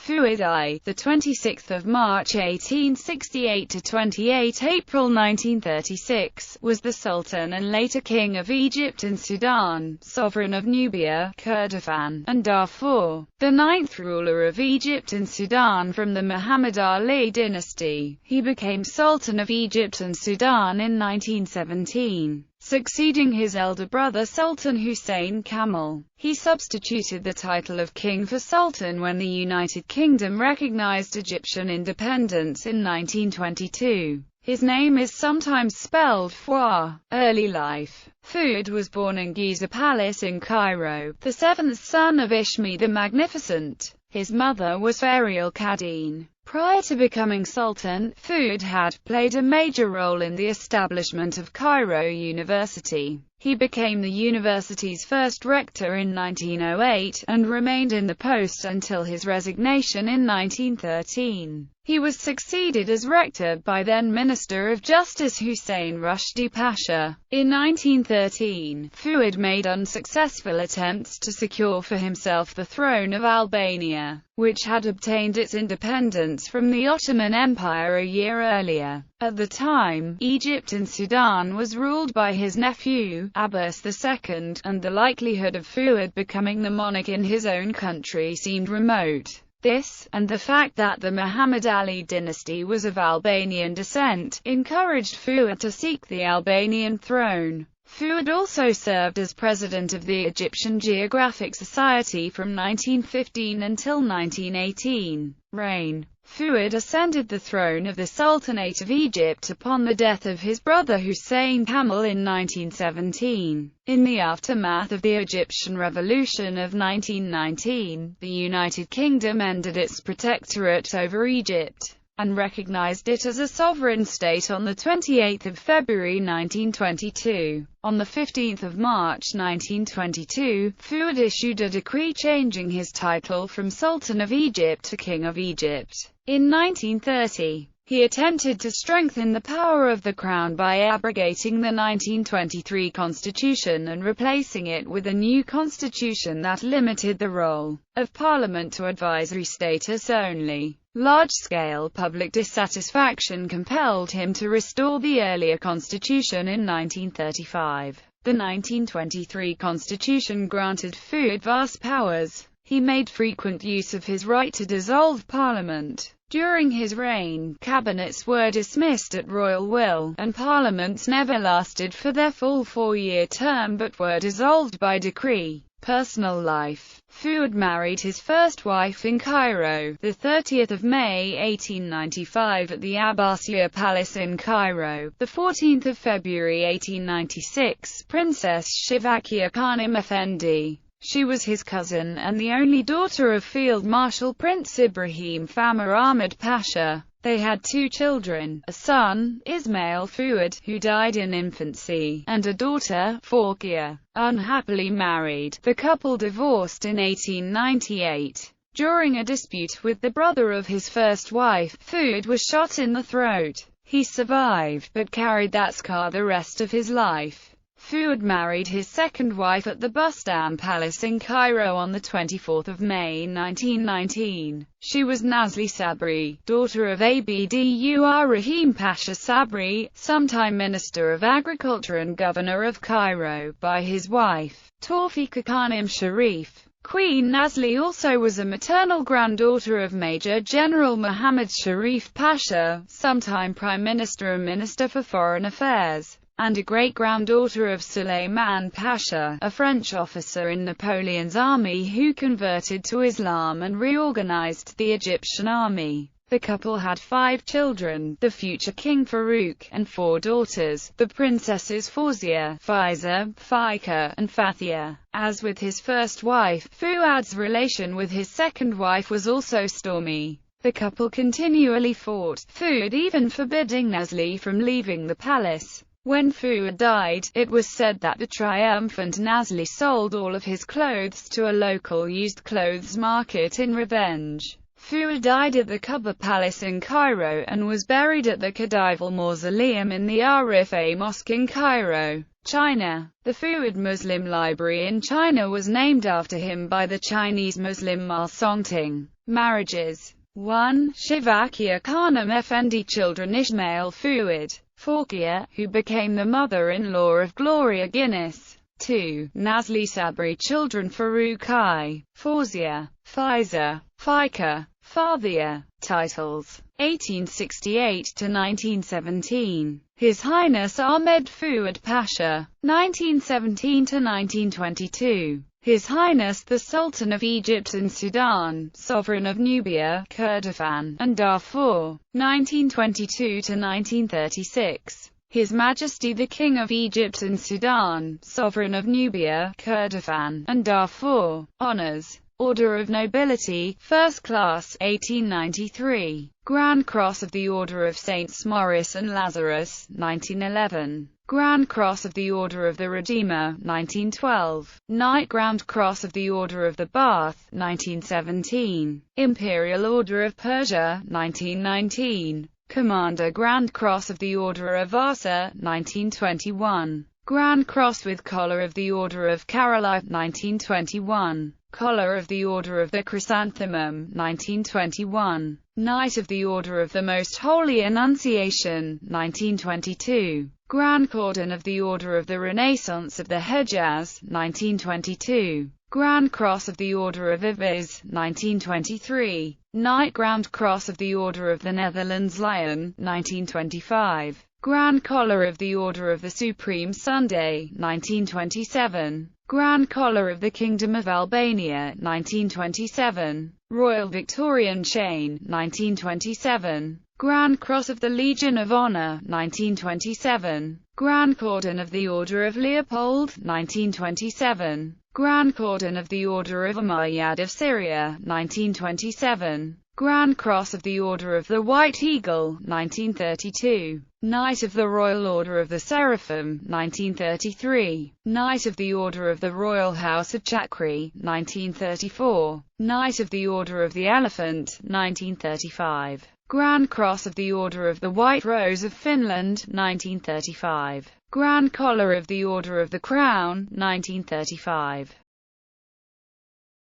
Fuad I, the 26th of March 1868 to 28 April 1936, was the Sultan and later King of Egypt and Sudan, sovereign of Nubia, Kurdistan, and Darfur, the ninth ruler of Egypt and Sudan from the Muhammad Ali dynasty. He became Sultan of Egypt and Sudan in 1917. Succeeding his elder brother Sultan Hussein Kamal. He substituted the title of king for sultan when the United Kingdom recognized Egyptian independence in 1922. His name is sometimes spelled Fuad. Early life. Fuad was born in Giza Palace in Cairo, the seventh son of Ishmi the Magnificent. His mother was Farial Kadeen. Prior to becoming Sultan, Fuad had played a major role in the establishment of Cairo University. He became the university's first rector in 1908, and remained in the post until his resignation in 1913. He was succeeded as rector by then Minister of Justice Hussein Rushdie Pasha. In 1913, Fuad made unsuccessful attempts to secure for himself the throne of Albania, which had obtained its independence from the Ottoman Empire a year earlier. At the time, Egypt and Sudan was ruled by his nephew, Abbas II, and the likelihood of Fuad becoming the monarch in his own country seemed remote. This, and the fact that the Muhammad Ali dynasty was of Albanian descent, encouraged Fuad to seek the Albanian throne. Fuad also served as president of the Egyptian Geographic Society from 1915 until 1918. Reign. Fuad ascended the throne of the Sultanate of Egypt upon the death of his brother Hussein Kamal in 1917. In the aftermath of the Egyptian Revolution of 1919, the United Kingdom ended its protectorate over Egypt, and recognized it as a sovereign state on 28 February 1922. On 15 March 1922, Fuad issued a decree changing his title from Sultan of Egypt to King of Egypt. In 1930, he attempted to strengthen the power of the crown by abrogating the 1923 constitution and replacing it with a new constitution that limited the role of parliament to advisory status only. Large-scale public dissatisfaction compelled him to restore the earlier constitution in 1935. The 1923 constitution granted Fuad vast powers. He made frequent use of his right to dissolve parliament. During his reign, cabinets were dismissed at royal will, and parliaments never lasted for their full four-year term but were dissolved by decree. Personal life. Fuad married his first wife in Cairo, the 30th of May 1895 at the Abbasiyya Palace in Cairo, the 14th of February 1896, Princess Shivakia Khanim Effendi. She was his cousin, and the only daughter of Field Marshal Prince Ibrahim Famar Ahmad Pasha. They had two children, a son, Ismail Fuad, who died in infancy, and a daughter, Fawkia. Unhappily married, the couple divorced in 1898. During a dispute with the brother of his first wife, Fuad was shot in the throat. He survived, but carried that scar the rest of his life. Fuad married his second wife at the Bustan Palace in Cairo on 24 May 1919. She was Nazli Sabri, daughter of Abdur Rahim Pasha Sabri, sometime Minister of Agriculture and Governor of Cairo, by his wife, Tawfiqa Khanim Sharif. Queen Nazli also was a maternal granddaughter of Major General Muhammad Sharif Pasha, sometime Prime Minister and Minister for Foreign Affairs, and a great-granddaughter of Suleiman Pasha, a French officer in Napoleon's army who converted to Islam and reorganized the Egyptian army. The couple had 5 children, the future King Farouk, and 4 daughters, the princesses Fawzia, Faiza, Faika, and Fathia. As with his first wife, Fuad's relation with his second wife was also stormy. The couple continually fought, Fuad even forbidding Nazli from leaving the palace. When Fuad died, it was said that the triumphant Nazli sold all of his clothes to a local used clothes market in revenge. Fuad died at the Quba Palace in Cairo, and was buried at the Khedival Mausoleum in the Arifa Mosque in Cairo. China. The Fuad Muslim Library in China was named after him by the Chinese Muslim Ma Songting. Marriages. 1. Shivakia Khanum Effendi. Children: Ismail Fuad, Forkia, who became the mother-in-law of Gloria Guinness. 2. Nazli Sabri. Children: Farouk I, Fawzia, Faiza, Fika, Fathia. Titles: 1868 to 1917. His Highness Ahmed Fuad Pasha, 1917 to 1922. His Highness the Sultan of Egypt and Sudan, Sovereign of Nubia, Kurdistan, and Darfur, 1922 to 1936. His Majesty the King of Egypt and Sudan, Sovereign of Nubia, Kurdistan, and Darfur. Honours: Order of Nobility, First Class, 1893. Grand Cross of the Order of Saints Maurice and Lazarus, 1911. Grand Cross of the Order of the Redeemer, 1912. Knight Grand Cross of the Order of the Bath, 1917. Imperial Order of Persia, 1919. Commander Grand Cross of the Order of Asa, 1921. Grand Cross with Collar of the Order of Caroline, 1921. Collar of the Order of the Chrysanthemum, 1921. Knight of the Order of the Most Holy Annunciation, 1922. Grand Cordon of the Order of the Renaissance of the Hejaz, 1922. Grand Cross of the Order of Ibis, 1923. Knight Grand Cross of the Order of the Netherlands Lion, 1925. Grand Collar of the Order of the Supreme Sunday, 1927. Grand Collar of the Kingdom of Albania, 1927. Royal Victorian Chain, 1927. Grand Cross of the Legion of Honor, 1927. Grand Cordon of the Order of Leopold, 1927. Grand Cordon of the Order of Umayyad of Syria, 1927. Grand Cross of the Order of the White Eagle, 1932. Knight of the Royal Order of the Seraphim, 1933. Knight of the Order of the Royal House of Chakri, 1934. Knight of the Order of the Elephant, 1935. Grand Cross of the Order of the White Rose of Finland, 1935. Grand Collar of the Order of the Crown, 1935.